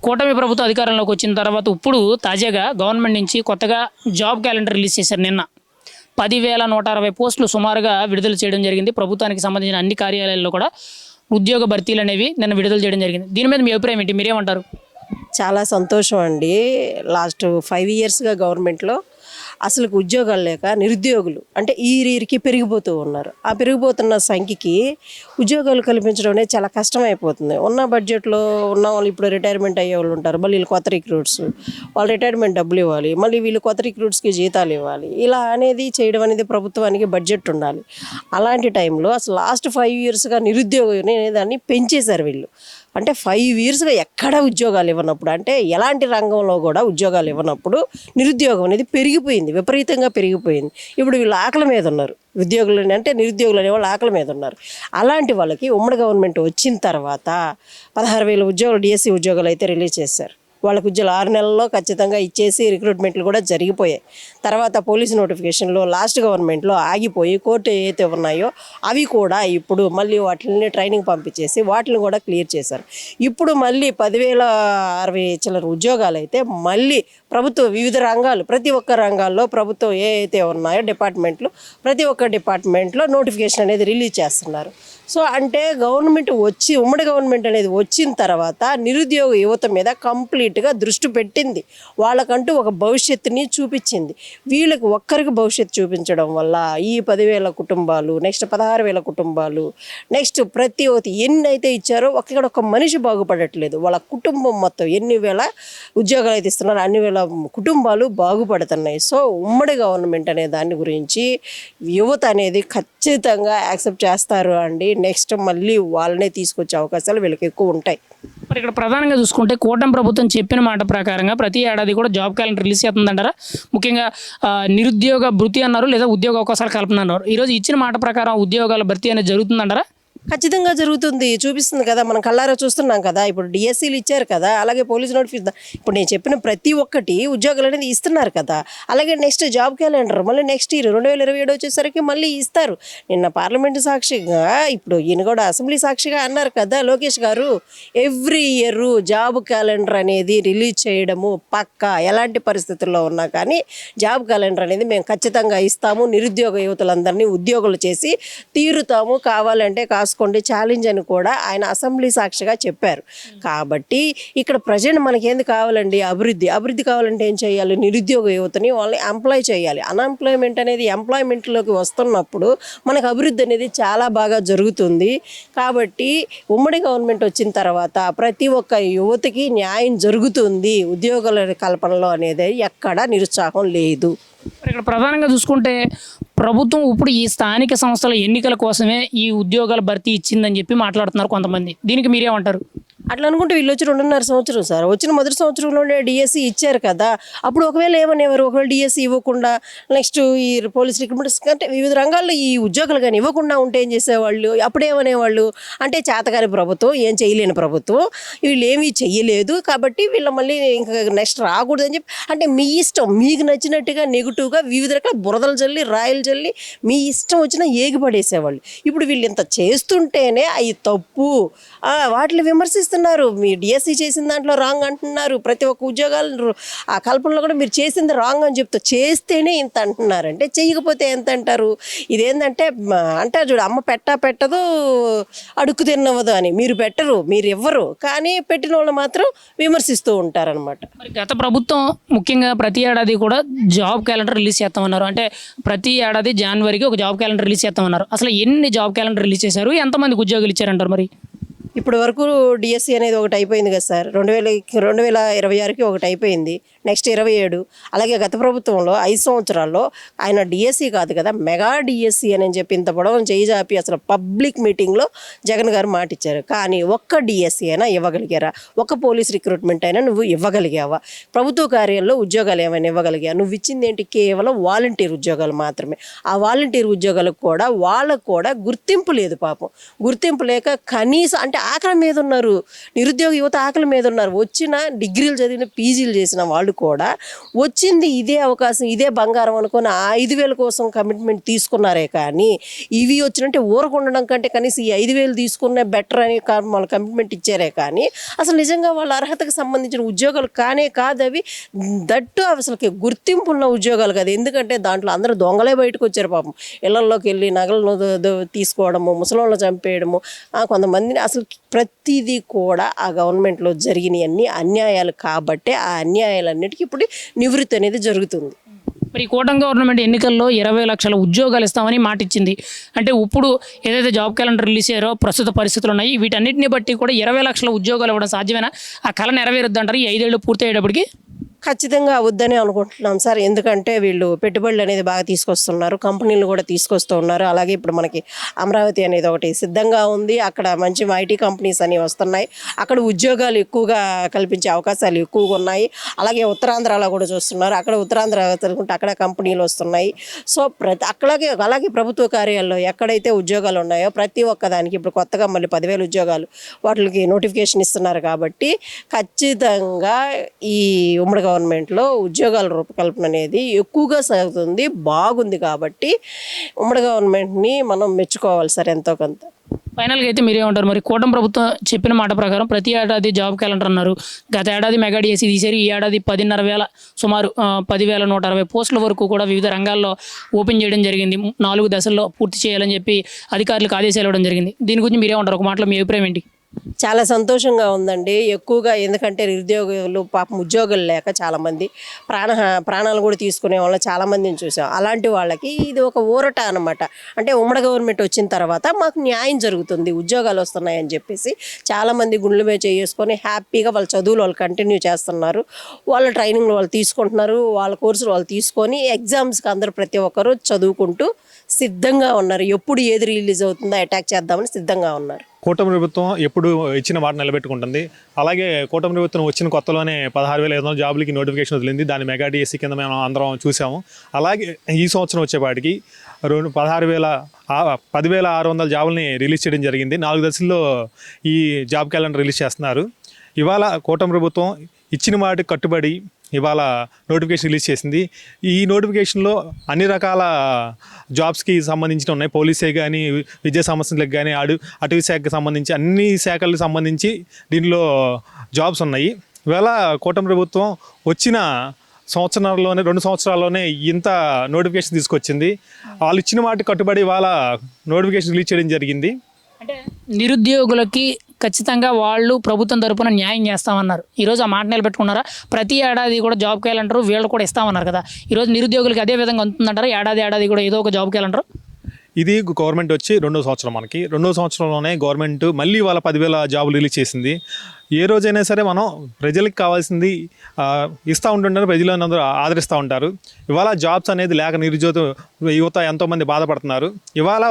కూటమి ప్రభుత్వం అధికారంలోకి వచ్చిన తర్వాత ఇప్పుడు తాజాగా గవర్నమెంట్ నుంచి కొత్తగా జాబ్ క్యాలెండర్ రిలీజ్ చేశారు నిన్న. 10,160 పోస్టులు సుమారుగా విడుదల చేయడం జరిగింది. ప్రభుత్వానికి సంబంధించిన అన్ని కార్యాలయాల్లో కూడా ఉద్యోగ భర్తీలు అనేవి నిన్న విడుదల చేయడం జరిగింది. దీని మీద మీ అభిప్రాయం ఏంటి? మీరేమంటారు? చాలా సంతోషం అండి. లాస్ట్ 5 ఇయర్స్గా గవర్నమెంట్లో అసలు ఉద్యోగాలు లేక నిరుద్యోగులు అంటే ఈరికి పెరిగిపోతూ ఉన్నారు. ఆ పెరిగిపోతున్న సంఖ్యకి ఉద్యోగాలు కల్పించడం అనేది చాలా కష్టమైపోతుంది. ఉన్న బడ్జెట్లో ఉన్న వాళ్ళు ఇప్పుడు రిటైర్మెంట్ అయ్యే వాళ్ళు ఉంటారు, మళ్ళీ వీళ్ళు కొత్త రిక్రూట్స్, వాళ్ళు రిటైర్మెంట్ డబ్బులు ఇవ్వాలి, మళ్ళీ వీళ్ళు కొత్త రిక్రూట్స్కి జీతాలు ఇవ్వాలి. ఇలా అనేది చేయడం అనేది ప్రభుత్వానికి బడ్జెట్ ఉండాలి. అలాంటి టైంలో అసలు లాస్ట్ 5 ఇయర్స్గా నిరుద్యోగం అనేదాన్ని పెంచేశారు వీళ్ళు. అంటే 5 ఇయర్స్గా ఎక్కడ ఉద్యోగాలు ఇవ్వనప్పుడు, అంటే ఎలాంటి రంగంలో కూడా ఉద్యోగాలు ఇవ్వనప్పుడు నిరుద్యోగం అనేది పెరిగిపోయింది, విపరీతంగా పెరిగిపోయింది. ఇప్పుడు వీళ్ళు ఆకలి మీద ఉన్నారు. ఉద్యోగులు అంటే నిరుద్యోగులు అనేవాళ్ళు ఆకలి మీద ఉన్నారు. అలాంటి వాళ్ళకి ఉమ్మడి గవర్నమెంట్ వచ్చిన తర్వాత 16,000 ఉద్యోగాలు డిఎస్సి ఉద్యోగాలు అయితే రిలీజ్ చేశారు. వాళ్ళకు ఉద్యోగాలు 6 నెలల్లో ఖచ్చితంగా ఇచ్చేసి రిక్రూట్మెంట్లు కూడా జరిగిపోయాయి. తర్వాత పోలీసు నోటిఫికేషన్లో లాస్ట్ గవర్నమెంట్లో ఆగిపోయి కోర్టు ఏవైతే ఉన్నాయో అవి కూడా ఇప్పుడు మళ్ళీ వాటిని ట్రైనింగ్ పంపించేసి వాటిని కూడా క్లియర్ చేశారు. ఇప్పుడు మళ్ళీ 10,060 చిల్లర ఉద్యోగాలు అయితే మళ్ళీ ప్రభుత్వ వివిధ రంగాలు, ప్రతి ఒక్క రంగాల్లో ప్రభుత్వం ఏవైతే ఉన్నాయో డిపార్ట్మెంట్లు, ప్రతి ఒక్క డిపార్ట్మెంట్లో నోటిఫికేషన్ అనేది రిలీజ్ చేస్తున్నారు. సో అంటే గవర్నమెంట్ ఉమ్మడి గవర్నమెంట్ అనేది వచ్చిన తర్వాత నిరుద్యోగ యువత మీద కంప్లీట్గా దృష్టి పెట్టింది. వాళ్ళకంటూ ఒక భవిష్యత్తుని చూపించింది. వీళ్ళకి ఒక్కరికి భవిష్యత్తు చూపించడం వల్ల ఈ 10,000 కుటుంబాలు, నెక్స్ట్ 16,000 కుటుంబాలు, నెక్స్ట్ ప్రతి ఒక్కటి ఎన్ని అయితే ఇచ్చారో ఇక్కడ ఒక మనిషి బాగుపడట్లేదు. వాళ్ళ కుటుంబం మొత్తం ఎన్ని వేల ఉద్యోగాలు అయితే ఇస్తున్నారు అన్ని వేల కుటుంబాలు బాగుపడుతున్నాయి. సో ఉమ్మడి గవర్నమెంట్ అనే దాని గురించి యువత అనేది ఖచ్చితంగా యాక్సెప్ట్ చేస్తారు అండి. నెక్స్ట్ మళ్ళీ వాళ్ళనే తీసుకొచ్చే అవకాశాలు వీళ్ళకి ఎక్కువ ఉంటాయి. మరి ఇక్కడ ప్రధానంగా చూసుకుంటే కూటమి ప్రభుత్వం చెప్పిన మాట ప్రకారంగా ప్రతి ఏడాది కూడా జాబ్ క్యాలెండర్ రిలీజ్ చేస్తుందంటారా? ముఖ్యంగా నిరుద్యోగ భృతి అన్నారు, లేదా ఉద్యోగ అవకాశాలు కల్పన అన్నారు. ఈరోజు ఇచ్చిన మాట ప్రకారం ఉద్యోగాల భర్తీ అనేది జరుగుతుందంటారా? ఖచ్చితంగా జరుగుతుంది, చూపిస్తుంది కదా, మనం కళ్ళారా చూస్తున్నాం కదా. ఇప్పుడు డిఎస్సీలు ఇచ్చారు కదా, అలాగే పోలీసు నోటిఫికేషన్, ఇప్పుడు నేను చెప్పిన ప్రతి ఒక్కటి ఉద్యోగాలు అనేది ఇస్తున్నారు కదా. అలాగే నెక్స్ట్ జాబ్ క్యాలెండర్ మళ్ళీ నెక్స్ట్ ఇయర్ 2027 వచ్చేసరికి మళ్ళీ ఇస్తారు. నిన్న పార్లమెంటు సాక్షిగా, ఇప్పుడు ఈయన కూడా అసెంబ్లీ సాక్షిగా అన్నారు కదా లోకేష్ గారు, ఎవ్రీ ఇయర్ జాబ్ క్యాలెండర్ అనేది రిలీజ్ చేయడము పక్కా, ఎలాంటి పరిస్థితుల్లో ఉన్నా కానీ జాబ్ క్యాలెండర్ అనేది మేము ఖచ్చితంగా ఇస్తాము, నిరుద్యోగ యువతులందరినీ ఉద్యోగులు చేసి తీరుతాము, కావాలంటే కాసుకోండి ఛాలెంజ్ అని కూడా ఆయన అసెంబ్లీ సాక్షిగా చెప్పారు. కాబట్టి ఇక్కడ ప్రజెంట్ మనకేంది కావాలండి? అభివృద్ధి కావాలంటే ఏం చేయాలి? నిరుద్యోగ యువతని వాళ్ళని ఎంప్లాయ్ చేయాలి. అన్ఎంప్లాయ్మెంట్ అనేది ఎంప్లాయ్మెంట్లోకి వస్తున్నప్పుడు మనకు అభివృద్ధి అనేది చాలా బాగా జరుగుతుంది. కాబట్టి ఉమ్మడి గవర్నమెంట్ వచ్చిన తర్వాత ప్రతి ఒక్క యువతకి న్యాయం జరుగుతుంది. ఉద్యోగాల కల్పనలో అనేది ఎక్కడా నిరుత్సాహం లేదు. ఇక్కడ ప్రధానంగా చూసుకుంటే ప్రభుత్వం ఇప్పుడు ఈ స్థానిక సంస్థల ఎన్నికల కోసమే ఈ ఉద్యోగాల భర్తీ ఇచ్చిందని చెప్పి మాట్లాడుతున్నారు కొంతమంది. దీనికి మీరేమంటారు? అట్లా అనుకుంటే వీళ్ళు వచ్చి 2.5 సంవత్సరం సార్, వచ్చిన మొదటి సంవత్సరంలోనే డిఎస్సి ఇచ్చారు కదా. అప్పుడు ఒకవేళ ఏమనేవారు, ఒకవేళ డిఎస్సి ఇవ్వకుండా నెక్స్ట్ ఈ పోలీస్ రిక్రూట్మెంట్స్ అంటే వివిధ రంగాల్లో ఈ ఉద్యోగాలు కానీ ఇవ్వకుండా ఉంటే ఏం చేసేవాళ్ళు? అప్పుడేమనేవాళ్ళు అంటే చేతకాని ప్రభుత్వం, ఏం చేయలేని ప్రభుత్వం, వీళ్ళు ఏమీ చెయ్యలేదు కాబట్టి వీళ్ళ మళ్ళీ ఇంకా నెక్స్ట్ రాకూడదని చెప్పి, అంటే మీ ఇష్టం, మీకు నచ్చినట్టుగా నెగిటివ్గా వివిధ రకాల బురదలు జల్లి రాయలు జల్లి మీ ఇష్టం వచ్చినా ఏగిపడేసేవాళ్ళు. ఇప్పుడు వీళ్ళు ఇంత చేస్తుంటేనే అవి తప్పు, వాటిని విమర్శిస్తున్నారు. మీ డిఎస్సి చేసిన దాంట్లో రాంగ్ అంటున్నారు, ప్రతి ఒక్క ఉద్యోగాలు ఆ కల్పనలో కూడా మీరు చేసింది రాంగ్ అని చెప్తా, చేస్తేనే ఇంత అంటున్నారు, అంటే చెయ్యకపోతే ఎంత అంటారు? ఇదేంటంటే అంటారు చూడు, అమ్మ పెట్టదు అడుక్కు తిన్నవదు అని. మీరు పెట్టరు, మీరు ఇవ్వరు, కానీ పెట్టిన వాళ్ళు మాత్రం విమర్శిస్తూ ఉంటారనమాట. మరి గత ప్రభుత్వం ముఖ్యంగా ప్రతి ఏడాది కూడా జాబ్ క్యాలెండర్ రిలీజ్ చేస్తామన్నారు. అంటే ప్రతి ఏడాది జనవరికి ఒక జాబ్ క్యాలెండర్ రిలీజ్ చేస్తామన్నారు. అసలు ఎన్ని జాబ్ క్యాలెండర్ రిలీజ్ చేశారు? ఎంతమందికి ఉద్యోగాలు ఇచ్చారంటారు? మరి ఇప్పటి వరకు డిఎస్సి అనేది ఒకటి అయిపోయింది కదా సార్, 2026కి ఒకటి అయిపోయింది, నెక్స్ట్ 27. అలాగే గత ప్రభుత్వంలో 5 సంవత్సరాల్లో ఆయన డిఎస్సి కాదు కదా, మెగా డిఎస్సి అని చెప్పి ఇంత పొడవను చేయి జాపి అసలు పబ్లిక్ మీటింగ్లో జగన్ గారు మాట ఇచ్చారు. కానీ ఒక్క డిఎస్సి అయినా ఇవ్వగలిగారా? ఒక్క పోలీస్ రిక్రూట్మెంట్ అయినా నువ్వు ఇవ్వగలిగావా? ప్రభుత్వ కార్యాలయంలో ఉద్యోగాలు ఏమైనా ఇవ్వగలిగా? నువ్వు ఇచ్చింది ఏంటి? కేవలం వాలంటీర్ ఉద్యోగాలు మాత్రమే. ఆ వాలంటీర్ ఉద్యోగాలకు కూడా వాళ్ళకు కూడా గుర్తింపు లేదు పాపం. గుర్తింపు లేక కనీసం అంటే ఆకలి మీద ఉన్నారు, నిరుద్యోగ యువత ఆకలి మీద ఉన్నారు. వచ్చిన డిగ్రీలు చదివిన పీజీలు చేసిన వాళ్ళు కూడా వచ్చింది ఇదే అవకాశం, ఇదే బంగారం అనుకుని ఆ 5,000 కోసం కమిట్మెంట్ తీసుకున్నారే కానీ ఇవి వచ్చినంటే ఊరకుండడం కంటే కనీసం ఈ 5,000 తీసుకున్న బెటర్ అని వాళ్ళు కమిట్మెంట్ ఇచ్చారే కానీ అసలు నిజంగా వాళ్ళ అర్హతకు సంబంధించిన ఉద్యోగాలు కానే కాదు అవి. దట్టు అసలుకి గుర్తింపు ఉన్న ఉద్యోగాలు కాదు. ఎందుకంటే దాంట్లో అందరూ దొంగలే బయటకు వచ్చారు పాపం. ఇళ్లలోకి వెళ్ళి నగలను తీసుకోవడము, ముసలోళ్ళని చంపేయడము, కొంతమందిని అసలు ప్రతిదీ కూడా ఆ గవర్నమెంట్లో జరిగినవన్నీ అన్యాయాలు కాబట్టే ఆ అన్యాయాలన్నిటికీ ఇప్పుడు నివృత్తి అనేది జరుగుతుంది. మరి ఈ కూటమి గవర్నమెంట్ ఎన్నికల్లో 20 లక్షల ఉద్యోగాలు ఇస్తామని మాట ఇచ్చింది. అంటే ఇప్పుడు ఏదైతే జాబ్ క్యాలెండర్ రిలీజ్ అయ్యారో ప్రస్తుత పరిస్థితులు ఉన్నాయి, వీటన్నిటిని బట్టి కూడా 20 లక్షల ఉద్యోగాలు ఇవ్వడం సాధ్యమేనా? ఆ కళ నెరవేరుద్ది అంటారు ఈ 5 ఏళ్ళు పూర్తి అయ్యేటప్పటికి? ఖచ్చితంగా అవద్దనే అనుకుంటున్నాం సార్. ఎందుకంటే వీళ్ళు పెట్టుబడులు అనేది బాగా తీసుకొస్తున్నారు, కంపెనీలు కూడా తీసుకొస్తూ ఉన్నారు. అలాగే ఇప్పుడు మనకి అమరావతి అనేది ఒకటి సిద్ధంగా ఉంది, అక్కడ మంచి ఐటీ కంపెనీస్ అనేవి వస్తున్నాయి, అక్కడ ఉద్యోగాలు ఎక్కువగా కల్పించే అవకాశాలు ఎక్కువగా ఉన్నాయి. అలాగే ఉత్తరాంధ్రలో కూడా చూస్తున్నారు, అక్కడ ఉత్తరాంధ్ర తెలుసుకుంటే అక్కడ కంపెనీలు వస్తున్నాయి. సో అలాగే ప్రభుత్వ కార్యాలయంలో ఎక్కడైతే ఉద్యోగాలు ఉన్నాయో ప్రతి ఒక్కదానికి ఇప్పుడు కొత్తగా మళ్ళీ 10,000 ఉద్యోగాలు వాటికి నోటిఫికేషన్ ఇస్తున్నారు. కాబట్టి ఖచ్చితంగా ఈ ఉమ్మడి గవర్నమెంట్లో ఉద్యోగాల రూపకల్పన అనేది ఎక్కువగా సాగుతుంది, బాగుంది. కాబట్టి ఉమ్మడి గవర్నమెంట్ని మనం మెచ్చుకోవాలి సార్ ఎంతో కొంత. ఫైనల్గా అయితే మీరేమంటారు? మరి కూటమి ప్రభుత్వం చెప్పిన మాట ప్రకారం ప్రతి ఏడాది జాబ్ క్యాలెండర్ అన్నారు, గత ఏడాది మెగా డిఎస్సి తీశారు, ఈ ఏడాది 10,500 సుమారు 10,160 పోస్టుల వరకు కూడా వివిధ రంగాల్లో ఓపెన్ చేయడం జరిగింది. 4 దశల్లో పూర్తి చేయాలని చెప్పి అధికారులకు ఆదేశాలు ఇవ్వడం జరిగింది. దీని గురించి మీరేమంటారు? ఒక మాటలో మీ అభిప్రాయం ఏంటి? చాలా సంతోషంగా ఉందండి. ఎక్కువగా ఎందుకంటే నిరుద్యోగులు పాపం ఉద్యోగాలు లేక చాలామంది ప్రాణాలు కూడా తీసుకునే వాళ్ళని చాలామందిని చూసాం. అలాంటి వాళ్ళకి ఇది ఒక ఊరట అనమాట. అంటే ఉమ్మడి గవర్నమెంట్ వచ్చిన తర్వాత మాకు న్యాయం జరుగుతుంది, ఉద్యోగాలు వస్తున్నాయని చెప్పేసి చాలామంది గుండెల మీద చేసుకొని హ్యాపీగా వాళ్ళ చదువులు వాళ్ళు కంటిన్యూ చేస్తున్నారు, వాళ్ళ ట్రైనింగ్లు వాళ్ళు తీసుకుంటున్నారు, వాళ్ళ కోర్సులు వాళ్ళు తీసుకొని ఎగ్జామ్స్కి అందరూ ప్రతి ఒక్కరూ చదువుకుంటూ సిద్ధంగా ఉన్నారు. ఎప్పుడు ఏది రిలీజ్ అవుతుందో అటాక్ చేద్దామని సిద్ధంగా ఉన్నారు. కూటమి ప్రభుత్వం ఎప్పుడు ఇచ్చిన మాట నిలబెట్టుకుంటుంది. అలాగే కూటమి ప్రభుత్వం వచ్చిన కొత్తలోనే 16,500 జాబులకి నోటిఫికేషన్ వదిలింది. దాన్ని మెగా డిఎస్సి కింద మేము అందరం చూసాము. అలాగే ఈ సంవత్సరం వచ్చేపాటికి 10,600 జాబుల్ని రిలీజ్ చేయడం జరిగింది. 4 దశల్లో ఈ జాబ్ క్యాలెండర్ రిలీజ్ చేస్తున్నారు. ఇవాళ కూటమి ప్రభుత్వం ఇచ్చిన మాటకి కట్టుబడి ఇవాళ నోటిఫికేషన్ రిలీజ్ చేసింది. ఈ నోటిఫికేషన్లో అన్ని రకాల జాబ్స్కి సంబంధించిన ఉన్నాయి. పోలీసే కానీ, విద్యా సంస్థలకు కానీ, అటవీ శాఖకి సంబంధించి అన్ని శాఖలకు సంబంధించి దీనిలో జాబ్స్ ఉన్నాయి. ఇవాళ కూటమి ప్రభుత్వం వచ్చిన సంవత్సరాల్లోనే 2 సంవత్సరాల్లోనే ఇంత నోటిఫికేషన్ తీసుకొచ్చింది. వాళ్ళు ఇచ్చిన మాట కట్టుబడి ఇవాళ నోటిఫికేషన్ రిలీజ్ చేయడం జరిగింది. అంటే నిరుద్యోగులకి ఖచ్చితంగా వాళ్ళు ప్రభుత్వం తరపున న్యాయం చేస్తామన్నారు. ఈరోజు ఆ మాట నిలబెట్టుకున్నారా? ప్రతి ఏడాది కూడా జాబ్ క్యాలెండర్ వీళ్ళు కూడా ఇస్తామన్నారు కదా, ఈరోజు నిరుద్యోగులకి అదే విధంగా ఉంటుందంటారా? ఏడాది కూడా ఏదో ఒక జాబ్ క్యాలెండర్. ఇది గవర్నమెంట్ వచ్చి 2వ సంవత్సరం. మనకి 2వ సంవత్సరంలోనే గవర్నమెంట్ మళ్ళీ వాళ్ళ 10,000 జాబులు రిలీజ్ చేసింది. ఏ రోజైనా సరే మనం ప్రజలకు కావాల్సింది ఇస్తూ ఉంటుంటారు, ప్రజలందరూ ఆదరిస్తూ ఉంటారు. ఇవాళ జాబ్స్ అనేది లేక నిరుద్యోగ యువత ఎంతోమంది బాధపడుతున్నారు. ఇవాళ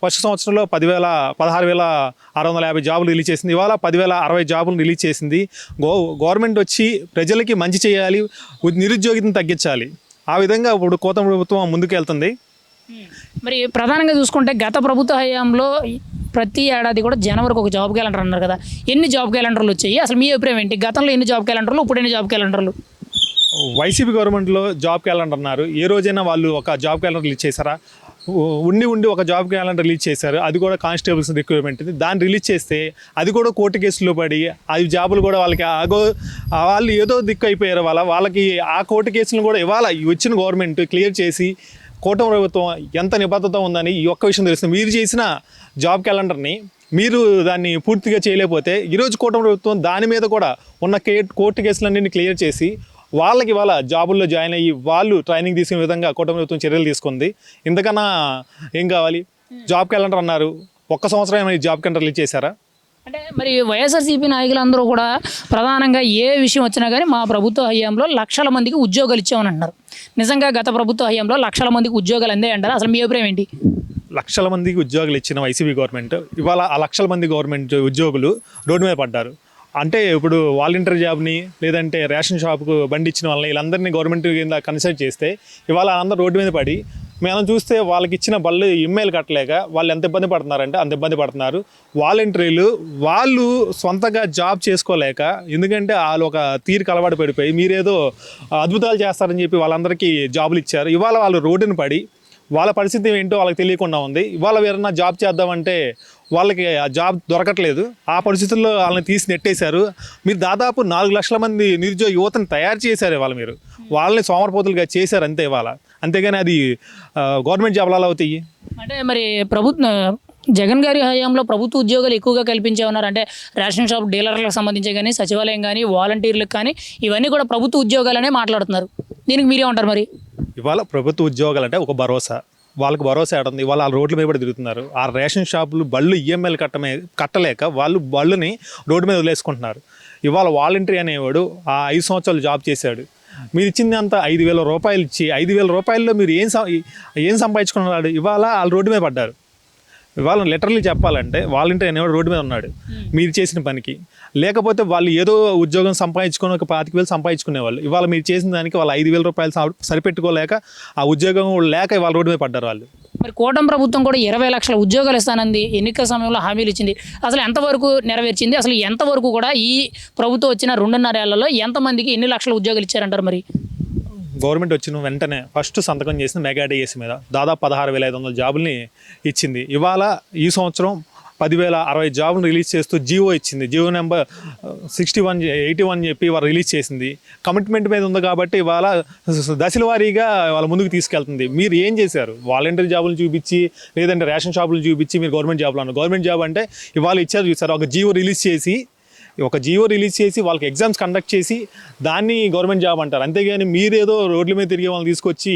ఫస్ట్ సంవత్సరంలో 16,650 జాబులు రిలీజ్ చేసింది. ఇవాళ 10,060 జాబులు రిలీజ్ చేసింది. గవర్నమెంట్ వచ్చి ప్రజలకి మంచి చేయాలి, నిరుద్యోగితను తగ్గించాలి. ఆ విధంగా ఇప్పుడు కూటమి ప్రభుత్వం ముందుకు వెళ్తుంది. మరి ప్రధానంగా చూసుకుంటే గత ప్రభుత్వ హయాంలో ప్రతి ఏడాది కూడా జనవరికి ఒక జాబ్ క్యాలెండర్ అన్నారు కదా, ఎన్ని జాబ్ క్యాలెండర్లు వచ్చాయి? అసలు మీ అభిప్రాయం ఏంటి? గతంలో ఎన్ని జాబ్ క్యాలెండర్లు, ఇప్పుడు ఎన్ని జాబ్ క్యాలెండర్లు? వైసీపీ గవర్నమెంట్లో జాబ్ క్యాలెండర్ అన్నారు. ఏ రోజైనా వాళ్ళు ఒక జాబ్ క్యాలెండర్ రిలీజ్ చేశారా? ఉండి ఒక జాబ్ క్యాలెండర్ రిలీజ్ చేశారు. అది కూడా కానిస్టేబుల్స్ రిక్రూట్మెంట్. దాన్ని రిలీజ్ చేస్తే అది కూడా కోర్టు కేసులో పడి అది జాబులు కూడా వాళ్ళకి వాళ్ళు ఏదో దిక్కు అయిపోయారు. వాళ్ళకి ఆ కోర్టు కేసులను కూడా ఇవాళ వచ్చిన గవర్నమెంట్ క్లియర్ చేసి కూటమి ప్రభుత్వం ఎంత నిబద్ధత ఉందని ఈ ఒక్క విషయం తెలుస్తుంది. మీరు చేసిన జాబ్ క్యాలెండర్ని మీరు దాన్ని పూర్తిగా చేయలేకపోతే ఈరోజు కూటమి ప్రభుత్వం దాని మీద కూడా ఉన్న కోర్టు కేసులన్నింటినీ క్లియర్ చేసి వాళ్ళకి వాళ్ళ జాబుల్లో జాయిన్ అయ్యి వాళ్ళు ట్రైనింగ్ తీసుకునే విధంగా కూటమి ప్రభుత్వం చర్యలు తీసుకుంది. ఇంతకన్నా ఏం కావాలి? జాబ్ క్యాలెండర్ అన్నారు, 1 సంవత్సరం ఏమైనా జాబ్ క్యాలెండర్ రిలీజ్ చేశారా? అంటే మరి వైఎస్ఆర్సీపీ నాయకులందరూ కూడా ప్రధానంగా ఏ విషయం వచ్చినా కానీ మా ప్రభుత్వ హయాంలో లక్షల మందికి ఉద్యోగాలు ఇచ్చామని అంటారు. నిజంగా గత ప్రభుత్వ హయాంలో లక్షల మందికి ఉద్యోగాలు అందే అంటారు. అసలు మీ అభిప్రాయం ఏంటి? లక్షల మందికి ఉద్యోగాలు ఇచ్చిన వైసీపీ గవర్నమెంట్ ఇవాళ ఆ లక్షల మంది గవర్నమెంట్ ఉద్యోగులు రోడ్డు మీద పడ్డారు. అంటే ఇప్పుడు వాలంటీర్ జాబ్ని లేదంటే రేషన్ షాప్కు బండి ఇచ్చిన వాళ్ళని వీళ్ళందరినీ గవర్నమెంట్ కింద కన్సిడర్ చేస్తే ఇవాళ అందరూ రోడ్డు మీద పడి మనం చూస్తే వాళ్ళకి ఇచ్చిన బళ్ళు ఇమెయిల్ కట్టలేక వాళ్ళు ఎంత ఇబ్బంది పడుతున్నారంటే అంత ఇబ్బంది పడుతున్నారు. వాలంటీర్లు వాళ్ళు సొంతగా జాబ్ చేసుకోలేక, ఎందుకంటే వాళ్ళు ఒక తీరుకు అలవాటు పడిపోయి మీరేదో అద్భుతాలు చేస్తారని చెప్పి వాళ్ళందరికీ జాబులు ఇచ్చారు. ఇవాళ వాళ్ళు రోడ్డున పడి వాళ్ళ పరిస్థితి ఏంటో వాళ్ళకి తెలియకుండా ఉంది. ఇవాళ వేరన్నా జాబ్ చేద్దామంటే వాళ్ళకి ఆ జాబ్ దొరకట్లేదు. ఆ పరిస్థితుల్లో వాళ్ళని తీసి నెట్టేశారు. మీరు దాదాపు 4 లక్షల మంది నిరుద్యోగ యువతను తయారు చేశారు. ఇవాళ మీరు వాళ్ళని సోమరపోతులుగా చేశారు అంతే ఇవాళ. అంతేగాని అది గవర్నమెంట్ జాబ్లు అలా అవుతాయి. అంటే మరి జగన్ గారి హయాంలో ప్రభుత్వ ఉద్యోగాలు ఎక్కువగా కల్పించేమన్నారు. అంటే రేషన్ షాప్ డీలర్లకు సంబంధించి కానీ, సచివాలయం కానీ, వాలంటీర్లకు కానీ ఇవన్నీ కూడా ప్రభుత్వ ఉద్యోగాలనే మాట్లాడుతున్నారు. దీనికి మీరేమంటారు మరి? ఇవాళ ప్రభుత్వ ఉద్యోగాలు అంటే ఒక భరోసా, వాళ్ళకి భరోసా ఏడుంది. ఇవాళ వాళ్ళ రోడ్ల మీద కూడా తిరుగుతున్నారు. ఆ రేషన్ షాపులు బళ్ళు ఈఎంఐలు కట్టలేక వాళ్ళు బళ్ళుని రోడ్డు మీద వదిలేసుకుంటున్నారు. ఇవాళ వాలంటరీ అనేవాడు ఆ 5 సంవత్సరాలు జాబ్ చేశాడు. మీరు ఇచ్చింది అంతా 5,000 రూపాయలు ఇచ్చి 5,000 రూపాయల్లో మీరు ఏం సంపాదించుకున్నాడు? ఇవాళ వాళ్ళు రోడ్డు మీద పడ్డారు. ఇవాళ లిటరల్లీ చెప్పాలంటే వాలంటీర్ అనేవాడు రోడ్డు మీద ఉన్నాడు మీరు చేసిన పనికి. లేకపోతే వాళ్ళు ఏదో ఉద్యోగం సంపాదించుకొని ఒక 25,000 సంపాదించుకునేవాళ్ళు. ఇవాళ మీరు చేసిన దానికి వాళ్ళు 5,000 రూపాయలు సరిపెట్టుకోలేక ఆ ఉద్యోగం లేక ఇవాళ రోడ్డు మీద పడ్డారు వాళ్ళు. మరి కూటమి ప్రభుత్వం కూడా 20 లక్షల ఉద్యోగాలు ఇస్తానంది, ఎన్నికల సమయంలో హామీలు ఇచ్చింది. అసలు ఎంతవరకు నెరవేర్చింది? అసలు ఎంతవరకు కూడా ఈ ప్రభుత్వం వచ్చిన 2.5 ఏళ్లలో ఎంతమందికి ఎన్ని లక్షల ఉద్యోగాలు ఇచ్చారంటారు మరి? గవర్నమెంట్ వచ్చిన వెంటనే ఫస్ట్ సంతకం చేసిన మెగా డిఎస్సి మీద దాదాపు 16,500 జాబుల్ని ఇచ్చింది. ఇవాళ ఈ సంవత్సరం 10,060 జాబులు రిలీజ్ చేస్తూ జీవో ఇచ్చింది. జీవో నెంబర్ 6181 చెప్పి వాళ్ళు రిలీజ్ చేసింది. కమిట్మెంట్ మీద ఉంది కాబట్టి ఇవాళ దశల వారీగా వాళ్ళ ముందుకు తీసుకెళ్తుంది. మీరు ఏం చేశారు? వాలంటీర్ జాబులు చూపించి, లేదంటే రేషన్ షాపులు చూపించి మీరు గవర్నమెంట్ జాబులు అన్నారు. గవర్నమెంట్ జాబ్ అంటే ఇవాళ ఇచ్చారు చూసారు. ఒక జీవో రిలీజ్ చేసి వాళ్ళకి ఎగ్జామ్స్ కండక్ట్ చేసి దాన్ని గవర్నమెంట్ జాబ్ అంటారు. అంతేగాని మీరేదో రోడ్ల మీద తిరిగే వాళ్ళని తీసుకొచ్చి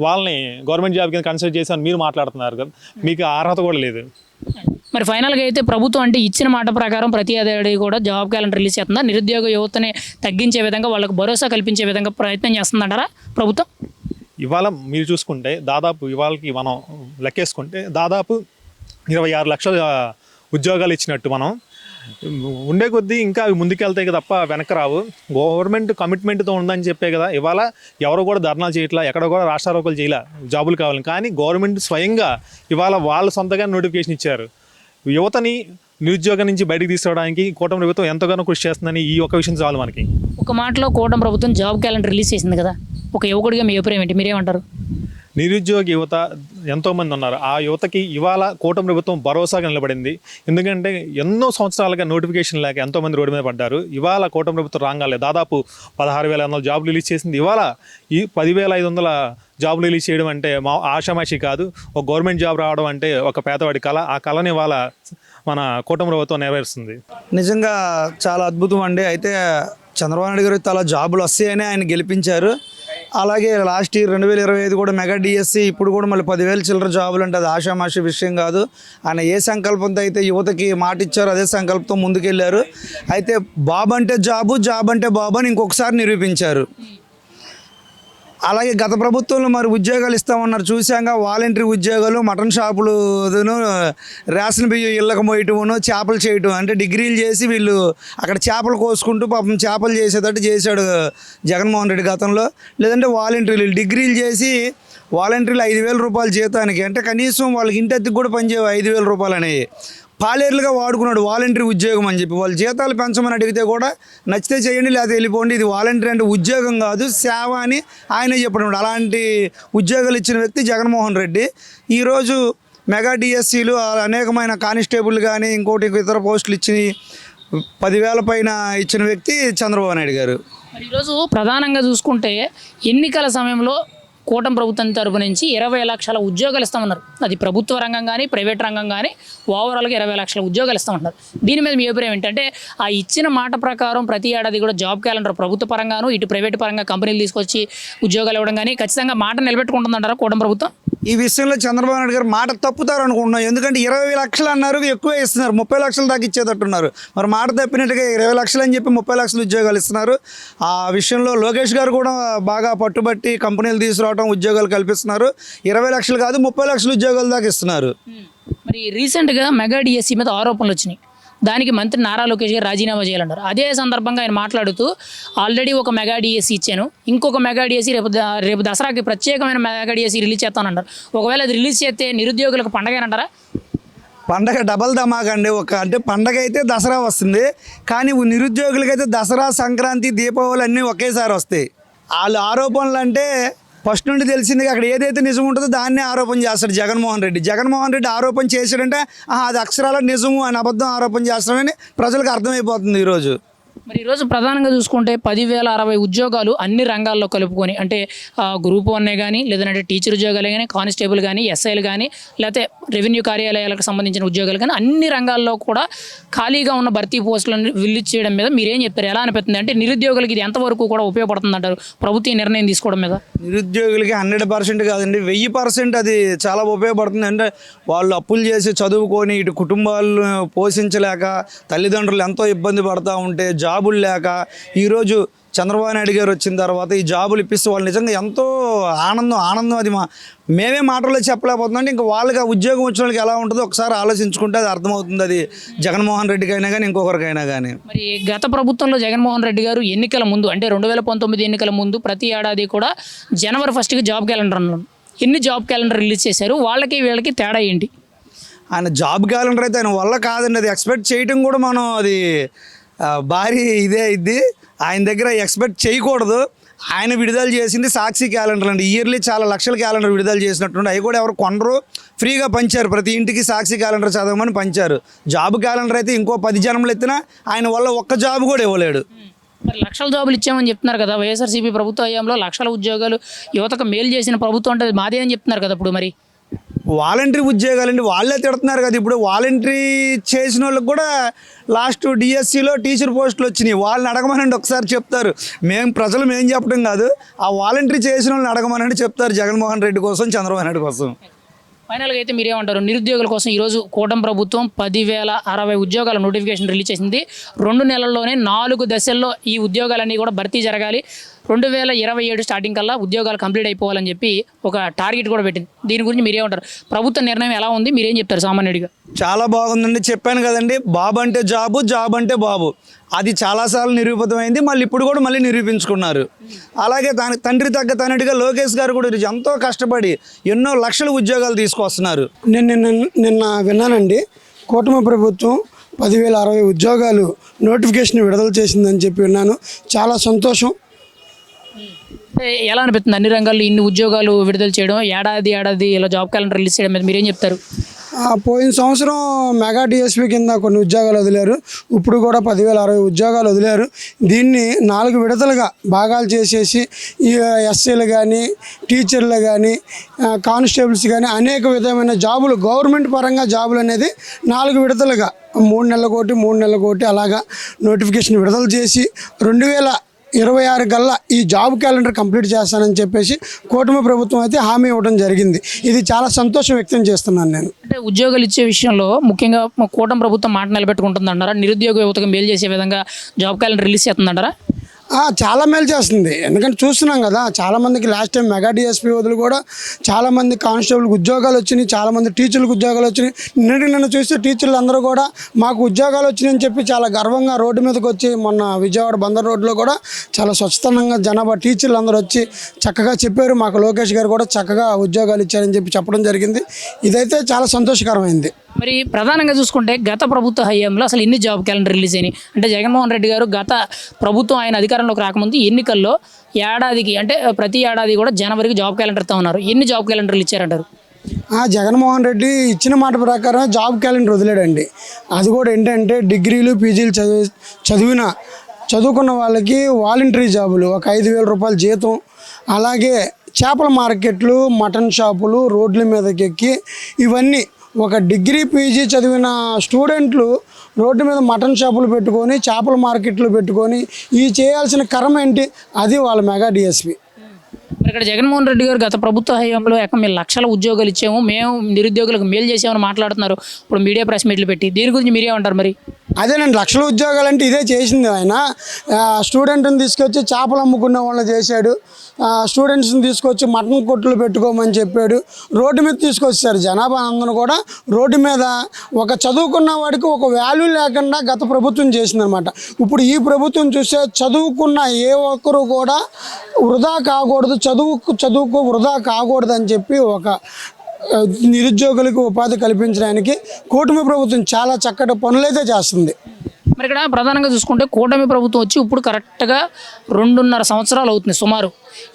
వాళ్ళని గవర్నమెంట్ జాబ్ కింద కన్సిడర్ చేసి మీరు మాట్లాడుతున్నారు కదా. మీకు అర్హత కూడా లేదు. మరి ఫైనల్గా అయితే ప్రభుత్వం అంటే ఇచ్చిన మాట ప్రకారం ప్రతి ఏడాది కూడా జాబ్ క్యాలెండర్ రిలీజ్ చేస్తుందా? నిరుద్యోగ యువతని తగ్గించే విధంగా, వాళ్ళకు భరోసా కల్పించే విధంగా ప్రయత్నం చేస్తుందంటారా ప్రభుత్వం? ఇవాళ మీరు చూసుకుంటే దాదాపు ఇవాళకి మనం లెక్కేసుకుంటే దాదాపు 26 లక్షల ఉద్యోగాలు ఇచ్చినట్టు మనం ఉండే కొద్దీ ఇంకా అవి ముందుకెళ్తాయి కదా తప్ప వెనక్కి రావు. గవర్నమెంట్ కమిట్మెంట్తో ఉందని చెప్పే కదా ఇవాళ ఎవరు కూడా ధర్నాలు చేయట్లా, ఎక్కడ కూడా రాష్ట్రారోకలు చేయలే జాబులు కావాలని. కానీ గవర్నమెంట్ స్వయంగా ఇవాళ వాళ్ళ సొంతగా నోటిఫికేషన్ ఇచ్చారు. యువతని నిరుద్యోగం నుంచి బయటకు తీసుకురావడానికి కూటమి ప్రభుత్వం ఎంతగానో కృషి చేస్తుందని ఈ ఒక విషయం చాలు మనకి. ఒక మాటలో కూటమి ప్రభుత్వం జాబ్ క్యాలెండర్ రిలీజ్ చేసింది కదా, ఒక యువకుడిగా మీ అభిప్రాయం ఏంటి? మీరేమంటారు? నిరుద్యోగ యువత ఎంతోమంది ఉన్నారు. ఆ యువతకి ఇవాళ కూటమి ప్రభుత్వం భరోసాగా నిలబడింది. ఎందుకంటే ఎన్నో సంవత్సరాలుగా నోటిఫికేషన్ లేక ఎంతోమంది రోడ్డు మీద పడ్డారు. ఇవాళ కూటమి ప్రభుత్వం రాగానే దాదాపు 16,500 జాబులు రిలీజ్ చేసింది. ఇవాళ ఈ 10,500 జాబులు రిలీజ్ చేయడం అంటే మా ఆషామాషి కాదు. ఒక గవర్నమెంట్ జాబ్ రావడం అంటే ఒక పేదవాడి కళ. ఆ కళని ఇవాళ మన కూటమి ప్రభుత్వం నెరవేరుస్తుంది. నిజంగా చాలా అద్భుతం అండి. అయితే చంద్రబాబు నాయుడు గారు చాలా జాబులు వస్తాయని ఆయన గెలిపించారు. అలాగే లాస్ట్ ఇయర్ 2025 కూడా మెగా డిఎస్సి, ఇప్పుడు కూడా మళ్ళీ 10,000 చిల్లర జాబులు అంటే అది ఆషామాషి విషయం కాదు. ఆయన ఏ సంకల్పంతో అయితే యువతకి మాట ఇచ్చారో అదే సంకల్పంతో ముందుకెళ్ళారు. అయితే బాబు అంటే జాబు, జాబ్ అంటే బాబు అని ఇంకొకసారి నిరూపించారు. అలాగే గత ప్రభుత్వంలో మరి ఉద్యోగాలు ఇస్తామన్నారు, చూశాక వాలంటరీ ఉద్యోగాలు, మటన్ షాపులు, రేషన్ బియ్యం ఇళ్ళకి మోయటమును, చేపలు చేయటం, అంటే డిగ్రీలు చేసి వీళ్ళు అక్కడ చేపలు కోసుకుంటూ పాపం చేపలు చేసేటట్టు చేశాడు జగన్మోహన్ రెడ్డి గతంలో. లేదంటే వాలంటీర్లు డిగ్రీలు చేసి వాలంటీర్లు 5,000 రూపాయల జీతానికి, అంటే కనీసం వాళ్ళకి ఇంటెత్తికి కూడా పనిచేయవు 5,000 రూపాయలు అనేవి పాలేర్లుగా వాడుకున్నాడు వాలంటరీ ఉద్యోగం అని చెప్పి. వాళ్ళు జీతాలు పెంచమని అడిగితే కూడా నచ్చితే చేయండి లేకపోతే వెళ్ళిపోండి, ఇది వాలంటరీ అంటే ఉద్యోగం కాదు సేవ అని ఆయనే చెప్పడం. అలాంటి ఉద్యోగాలు ఇచ్చిన వ్యక్తి జగన్మోహన్ రెడ్డి. ఈరోజు మెగా డిఎస్సీలు అనేకమైన కానిస్టేబుల్ కానీ ఇంకోటి ఇతర పోస్టులు ఇచ్చి 10,000 పైన ఇచ్చిన వ్యక్తి చంద్రబాబు నాయుడు గారు. మరి ఈరోజు ప్రధానంగా చూసుకుంటే ఎన్నికల సమయంలో కూటమి ప్రభుత్వం తరపు నుంచి 20 లక్షల ఉద్యోగాలు ఇస్తామన్నారు. అది ప్రభుత్వ రంగం కానీ, ప్రైవేట్ రంగం కానీ ఓవరాల్గా 20 లక్షల ఉద్యోగాలు ఇస్తామంటున్నారు. దీని మీద మీ అభిప్రాయం ఏంటంటే ఆ ఇచ్చిన మాట ప్రకారం ప్రతి ఏడాది కూడా జాబ్ క్యాలెండర్ ప్రభుత్వ పరంగాను ఇటు ప్రైవేట్ పరంగా కంపెనీలు తీసుకొచ్చి ఉద్యోగాలు ఇవ్వడం కానీ ఖచ్చితంగా మాట నిలబెట్టుకుంటుందంటారా కూటమి ప్రభుత్వం? ఈ విషయంలో చంద్రబాబు నాయుడు గారు మాట తప్పుతారు అనుకుంటున్నాం. ఎందుకంటే 20 లక్షలు అన్నారు, ఎక్కువే ఇస్తున్నారు, 30 లక్షల దాకా ఇచ్చేటట్టున్నారు. మరి మాట తప్పినట్టుగా 20 లక్షలు అని చెప్పి 30 లక్షల ఉద్యోగాలు ఇస్తున్నారు. ఆ విషయంలో లోకేష్ గారు కూడా బాగా పట్టుబట్టి కంపెనీలు తీసుకురావడం, ఉద్యోగాలు కల్పిస్తున్నారు. 20 లక్షలు కాదు 30 లక్షల ఉద్యోగాలు దాకా ఇస్తున్నారు. మరి రీసెంట్గా మెగా డిఎస్సి మీద ఆరోపణలు వచ్చినాయి. దానికి మంత్రి నారా లోకేష్ గారు రాజీనామా చేయాలన్నారు. అదే సందర్భంగా ఆయన మాట్లాడుతూ ఆల్రెడీ ఒక మెగా డిఎస్సి ఇచ్చాను, ఇంకొక మెగా డిఎస్సి రేపు దసరాకి ప్రత్యేకమైన మెగా డిఎస్సి రిలీజ్ చేస్తానన్నారు. ఒకవేళ అది రిలీజ్ చేస్తే నిరుద్యోగులకు పండగేనంటారా? పండగ డబల్ ధమాకండి. అంటే పండగ అయితే దసరా వస్తుంది, కానీ నిరుద్యోగులకైతే దసరా, సంక్రాంతి, దీపావళి అన్నీ ఒకేసారి వస్తాయి. వాళ్ళు ఆరోపణలు అంటే ఫస్ట్ నుండి తెలిసింది, అక్కడ ఏదైతే నిజం ఉంటుందో దాన్నే ఆరోపణ చేస్తాడు జగన్మోహన్ రెడ్డి ఆరోపణ చేశాడంటే అది అక్షరాల నిజము అని అబద్ధం ఆరోపణ చేస్తాడని ప్రజలకు అర్థమైపోతుంది ఈరోజు. మరి ఈరోజు ప్రధానంగా చూసుకుంటే 10,060 ఉద్యోగాలు అన్ని రంగాల్లో కలుపుకొని, అంటే గ్రూప్ 1 కానీ, లేదంటే టీచర్ ఉద్యోగాలు కానీ, కానిస్టేబుల్ కానీ, ఎస్ఐలు కానీ, లేకపోతే రెవెన్యూ కార్యాలయాలకు సంబంధించిన ఉద్యోగాలు కానీ, అన్ని రంగాల్లో కూడా ఖాళీగా ఉన్న భర్తీ పోస్టులను రిలీజ్ చేయడం మీద మీరేం చెప్తారు? ఎలా అనిపిస్తుంది? అంటే నిరుద్యోగులకి ఇది ఎంతవరకు కూడా ఉపయోగపడుతుంది అంటారు ప్రభుత్వం నిర్ణయం తీసుకోవడం మీద? నిరుద్యోగులకి 100% కాదండి, 1000% అది చాలా ఉపయోగపడుతుంది. అంటే వాళ్ళు అప్పులు చేసి చదువుకొని ఇటు కుటుంబాలను పోషించలేక తల్లిదండ్రులు ఎంతో ఇబ్బంది పడుతూ ఉంటే, జాబులు లేక ఈరోజు చంద్రబాబు నాయుడు గారు వచ్చిన తర్వాత ఈ జాబులు ఇప్పిస్తే వాళ్ళు నిజంగా ఎంతో ఆనందం అది మేమే మాటల్లో చెప్పలేకపోతున్నాం. అంటే ఇంకా వాళ్ళకి ఆ ఉద్యోగం వచ్చిన వాళ్ళకి ఎలా ఉంటుందో ఒకసారి ఆలోచించుకుంటే అది అర్థమవుతుంది. అది జగన్మోహన్ రెడ్డికైనా కానీ ఇంకొకరికైనా కానీ. మరి గత ప్రభుత్వంలో జగన్మోహన్ రెడ్డి గారు ఎన్నికల ముందు, అంటే 2019 ఎన్నికల ముందు ప్రతి ఏడాది కూడా జనవరి 1కి జాబ్ క్యాలెండర్ అన్నారు. ఎన్ని జాబ్ క్యాలెండర్ రిలీజ్ చేశారు? వాళ్ళకి వీళ్ళకి తేడా ఏంటి? ఆయన జాబ్ క్యాలెండర్ అయితే ఆయన వల్ల కాదండి, అది ఎక్స్పెక్ట్ చేయటం కూడా మనం అది భారీ ఇదే ఇది. ఆయన దగ్గర ఎక్స్పెక్ట్ చేయకూడదు. ఆయన విడుదల చేసింది సాక్షి క్యాలెండర్ అండి. ఇయర్లీ చాలా లక్షల క్యాలెండర్ విడుదల చేసినట్టుండి అవి కూడా ఎవరు కొనరు, ఫ్రీగా పంచారు. ప్రతి ఇంటికి సాక్షి క్యాలెండర్ చదవమని పంచారు. జాబ్ క్యాలెండర్ అయితే ఇంకో 10 జన్మలు ఎత్తినా ఆయన వల్ల ఒక్క జాబ్ కూడా ఇవ్వలేడు. మరి లక్షల జాబులు ఇచ్చామని చెప్తున్నారు కదా, వైఎస్ఆర్సీపీ ప్రభుత్వ హయాంలో లక్షల ఉద్యోగాలు యువతకు మేలు చేసిన ప్రభుత్వం అంటే మాదే అని చెప్తున్నారు కదా. ఇప్పుడు మరి వాలంటరీ ఉద్యోగాలండి వాళ్ళే తిడుతున్నారు కదా. ఇప్పుడు వాలంటరీ చేసిన వాళ్ళకి కూడా లాస్ట్ డిఎస్సిలో టీచర్ పోస్టులు వచ్చినాయి. వాళ్ళని అడగమనండి ఒకసారి చెప్తారు. ప్రజలు మేము చెప్పడం కాదు, ఆ వాలంటరీ చేసిన వాళ్ళని అడగమనండి చెప్తారు. జగన్మోహన్ రెడ్డి కోసం, చంద్రబాబు నాయుడు కోసం. ఫైనల్గా అయితే మీరేమంటారు? నిరుద్యోగుల కోసం ఈరోజు కూటమి ప్రభుత్వం 10,060 ఉద్యోగాల నోటిఫికేషన్ రిలీజ్ చేసింది. 2 నెలల్లోనే 4 దశల్లో ఈ ఉద్యోగాలన్నీ కూడా భర్తీ జరగాలి. 2027 స్టార్టింగ్ కల్లా ఉద్యోగాలు కంప్లీట్ అయిపోవాలని చెప్పి ఒక టార్గెట్ కూడా పెట్టింది. దీని గురించి మీరేమంటారు? ప్రభుత్వ నిర్ణయం ఎలా ఉంది? మీరేం చెప్తారు సామాన్యుడిగా? చాలా బాగుందండి. చెప్పాను కదండి, బాబు అంటే జాబు, జాబ్ అంటే బాబు. అది చాలాసార్లు నిరూపితమైంది. మళ్ళీ ఇప్పుడు కూడా మళ్ళీ నిరూపించుకున్నారు. అలాగే తండ్రి తగ్గ తనటిగా లోకేష్ గారు కూడా ఎంతో కష్టపడి ఎన్నో లక్షల ఉద్యోగాలు తీసుకొస్తున్నారు. నిన్న విన్నానండి, కూటమి ప్రభుత్వం 10,060 ఉద్యోగాలు నోటిఫికేషన్ విడుదల చేసిందని చెప్పి విన్నాను. చాలా సంతోషం. ఎలా అనిపిస్తుంది అన్ని రంగాల్లో ఇన్ని ఉద్యోగాలు విడుదల చేయడం, ఏడాది ఇలా జాబ్ క్యాలెండర్ రిలీజ్ చేయడం మీద మీరేం చెప్తారు? పోయిన సంవత్సరం మెగా డిఎస్పీ కింద కొన్ని ఉద్యోగాలు వదిలారు. ఇప్పుడు కూడా 10,060 ఉద్యోగాలు వదిలారు. దీన్ని 4 విడతలుగా భాగాలు చేసేసి ఈ ఎస్సీలు కానీ, టీచర్లు కానీ, కానిస్టేబుల్స్ కానీ అనేక విధమైన జాబులు, గవర్నమెంట్ పరంగా జాబులు అనేది 4 విడతలుగా 3 నెలలకోటి 3 నెలలకోటి అలాగా నోటిఫికేషన్ విడుదల చేసి 2026 కల్లా ఈ జాబ్ క్యాలెండర్ కంప్లీట్ చేస్తానని చెప్పేసి కూటమి ప్రభుత్వం అయితే హామీ ఇవ్వడం జరిగింది. ఇది చాలా సంతోషం వ్యక్తం చేస్తున్నాను నేను. అంటే ఉద్యోగాలు ఇచ్చే విషయంలో ముఖ్యంగా కూటమి ప్రభుత్వం మాట నిలబెట్టుకుంటుంది అంటారా? నిరుద్యోగ యువతకు మేలు చేసే విధంగా జాబ్ క్యాలెండర్ రిలీజ్ చేస్తుందంటారా? చాలా మేలు చేస్తుంది. ఎందుకంటే చూస్తున్నాం కదా, చాలామందికి లాస్ట్ టైం మెగా డిఎస్పీ వదులు కూడా చాలామంది కానిస్టేబుల్కి ఉద్యోగాలు వచ్చినాయి, చాలామంది టీచర్లకు ఉద్యోగాలు వచ్చినాయి. నిన్న చూస్తే టీచర్లు అందరూ కూడా మాకు ఉద్యోగాలు వచ్చినాయని చెప్పి చాలా గర్వంగా రోడ్డు మీదకి వచ్చి, మొన్న విజయవాడ బందర్ రోడ్లో కూడా చాలా స్వచ్ఛతంగా జనాభా టీచర్లు అందరూ వచ్చి చక్కగా చెప్పారు. మాకు లోకేష్ గారు కూడా చక్కగా ఉద్యోగాలు ఇచ్చారని చెప్పి చెప్పడం జరిగింది. ఇదైతే చాలా సంతోషకరమైంది. మరి ప్రధానంగా చూసుకుంటే గత ప్రభుత్వ హయాంలో అసలు ఎన్ని జాబ్ క్యాలెండర్ రిలీజ్ అయినాయి? అంటే జగన్మోహన్ రెడ్డి గారు గత ప్రభుత్వం ఆయన అధికారంలోకి రాకముందు ఎన్నికల్లో ఏడాదికి, అంటే ప్రతి ఏడాది కూడా జనవరికి జాబ్ క్యాలెండర్ ఇస్తా ఉన్నారు. ఎన్ని జాబ్ క్యాలెండర్లు ఇచ్చారంటారు? జగన్మోహన్ రెడ్డి ఇచ్చిన మాట ప్రకారం జాబ్ క్యాలెండర్ వదిలేడండి. అది కూడా ఏంటంటే డిగ్రీలు పీజీలు చదువుకున్న వాళ్ళకి వాలంటరీ జాబులు, ఒక 5,000 రూపాయల జీతం, అలాగే చేపల మార్కెట్లు, మటన్ షాపులు, రోడ్ల మీదకి ఎక్కి ఇవన్నీ ఒక డిగ్రీ పీజీ చదివిన స్టూడెంట్లు రోడ్డు మీద మటన్ షాపులు పెట్టుకొని, చేపల మార్కెట్లు పెట్టుకొని ఈ చేయాల్సిన కర్మ ఏంటి? అది వాళ్ళ మెగా డిఎస్పీ. మరి ఇక్కడ జగన్మోహన్ రెడ్డి గారు గత ప్రభుత్వ హయాంలో మేము లక్షల ఉద్యోగాలు ఇచ్చాము, మేము నిరుద్యోగులకు మేలు చేసామని మాట్లాడుతున్నారు. ఇప్పుడు మీడియా ప్రెస్ మీట్లు పెట్టి దీని గురించి మీరేమంటారు? మరి అదేనండి, లక్షల ఉద్యోగాలు అంటే ఇదే చేసింది ఆయన. స్టూడెంట్ని తీసుకొచ్చి చేపలు అమ్ముకునే వాళ్ళని చేశాడు. స్టూడెంట్స్ని తీసుకొచ్చి మటన్ కొట్లు పెట్టుకోమని చెప్పాడు. రోడ్డు మీద తీసుకొచ్చారు జనాభా అందరూ కూడా. రోడ్డు మీద ఒక చదువుకున్న వాడికి ఒక వాల్యూ లేకుండా గత ప్రభుత్వం చేసిందనమాట. ఇప్పుడు ఈ ప్రభుత్వం చూస్తే చదువుకున్న ఏ ఒక్కరు కూడా వృధా కాకూడదు, చదువుకు వృధా కాకూడదు అని చెప్పి ఒక నిరుద్యోగులకు ఉపాధి కల్పించడానికి కూటమి ప్రభుత్వం చాలా చక్కటి పనులైతే చేస్తుంది. మరి ఇక్కడ ప్రధానంగా చూసుకుంటే కూటమి ప్రభుత్వం వచ్చి ఇప్పుడు కరెక్ట్గా 2.5 సంవత్సరాలు అవుతుంది సుమారు.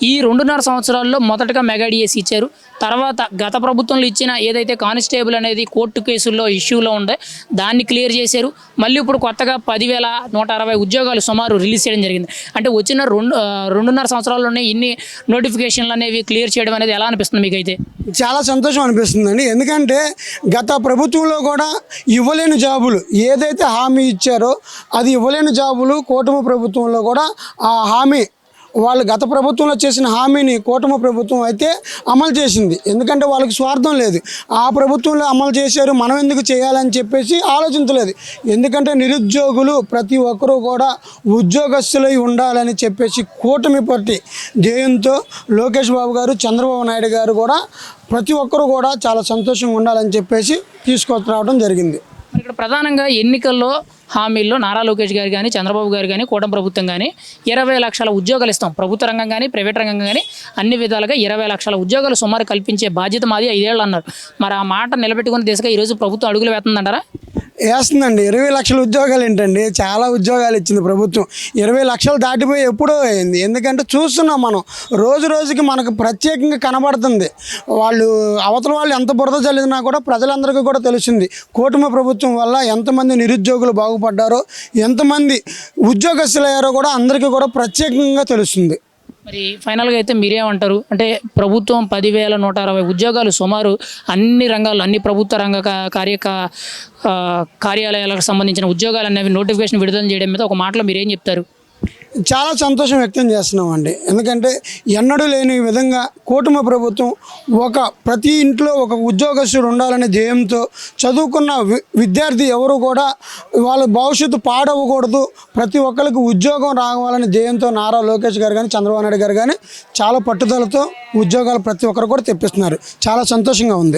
ఈ 2.5 సంవత్సరాల్లో మొదటగా మెగా డిఎస్ ఇచ్చారు. తర్వాత గత ప్రభుత్వంలో ఇచ్చిన ఏదైతే కానిస్టేబుల్ అనేది కోర్టు కేసుల్లో ఇష్యూలో ఉండే దాన్ని క్లియర్ చేశారు. మళ్ళీ ఇప్పుడు కొత్తగా 10,160 ఉద్యోగాలు సుమారు రిలీజ్ చేయడం జరిగింది. అంటే వచ్చిన 2.5 సంవత్సరాల్లోనే ఇన్ని నోటిఫికేషన్లు అనేవి క్లియర్ చేయడం అనేది ఎలా అనిపిస్తుంది మీకైతే? చాలా సంతోషం అనిపిస్తుందండి. ఎందుకంటే గత ప్రభుత్వంలో కూడా ఇవ్వలేని జాబులు ఏదైతే హామీ ఇచ్చారో అది ఇవ్వలేని జాబులు కూటమి ప్రభుత్వంలో కూడా ఆ హామీ వాళ్ళు గత ప్రభుత్వంలో చేసిన హామీని కూటమి ప్రభుత్వం అయితే అమలు చేసింది. ఎందుకంటే వాళ్ళకి స్వార్థం లేదు. ఆ ప్రభుత్వంలో అమలు చేశారు, మనం ఎందుకు చేయాలని చెప్పేసి ఆలోచించలేదు. ఎందుకంటే నిరుద్యోగులు ప్రతి ఒక్కరూ కూడా ఉద్యోగస్తులై ఉండాలని చెప్పేసి కూటమి పార్టీ ధ్యేయంతో లోకేష్ బాబు గారు, చంద్రబాబు నాయుడు గారు కూడా ప్రతి ఒక్కరూ కూడా చాలా సంతోషంగా ఉండాలని చెప్పేసి తీసుకొచ్చి జరిగింది. మరి ఇక్కడ ప్రధానంగా ఎన్నికల్లో హామీల్లో నారా లోకేష్ గారు కానీ, చంద్రబాబు గారు కానీ, కూటమి ప్రభుత్వం కానీ 20 లక్షల ఉద్యోగాలు ఇస్తాం, ప్రభుత్వ రంగం కానీ ప్రైవేట్ రంగం కానీ అన్ని విధాలుగా 20 లక్షల ఉద్యోగాలు సుమారు కల్పించే బాధ్యత మాది 5 ఏళ్ళు అన్నారు. మరి ఆ మాట నిలబెట్టుకుని దిశగా ఈరోజు ప్రభుత్వం అడుగులు వేస్తుందంటారా? వేస్తుందండి. 20 లక్షల ఉద్యోగాలు ఏంటండి, చాలా ఉద్యోగాలు ఇచ్చింది ప్రభుత్వం. 20 లక్షలు దాటిపోయి ఎప్పుడో అయింది. ఎందుకంటే చూస్తున్నాం మనం రోజు రోజుకి మనకు ప్రత్యేకంగా కనబడుతుంది. అవతల వాళ్ళు ఎంత బురద చల్లినా కూడా ప్రజలందరికీ కూడా తెలుస్తుంది కూటమి ప్రభుత్వం వల్ల ఎంతమంది నిరుద్యోగులు బాగుపడ్డారో, ఎంతమంది ఉద్యోగస్తులయ్యారో కూడా అందరికీ కూడా ప్రత్యేకంగా తెలుస్తుంది. మరి ఫైనల్గా అయితే మీరేమంటారు? అంటే ప్రభుత్వం 10,160 ఉద్యోగాలు సుమారు అన్ని రంగాల్లో, అన్ని ప్రభుత్వ రంగ కార్యాలయాలకు సంబంధించిన ఉద్యోగాలు అనేవి నోటిఫికేషన్ విడుదల చేయడం మీద ఒక మాటలో మీరేం చెప్తారు? చాలా సంతోషం వ్యక్తం చేస్తున్నామండి. ఎందుకంటే ఎన్నడూ లేని విధంగా కూటమి ప్రభుత్వం ప్రతి ఇంట్లో ఒక ఉద్యోగస్తుడు ఉండాలనే ధ్యేయంతో చదువుకున్న విద్యార్థి ఎవరు కూడా వాళ్ళ భవిష్యత్తు పాడవకూడదు, ప్రతి ఒక్కరికి ఉద్యోగం రావాలనే ధ్యేయంతో నారా లోకేష్ గారు కానీ, చంద్రబాబు నాయుడు గారు కానీ చాలా పట్టుదలతో ఉద్యోగాలు ప్రతి ఒక్కరు కూడా తెప్పిస్తున్నారు. చాలా సంతోషంగా ఉంది.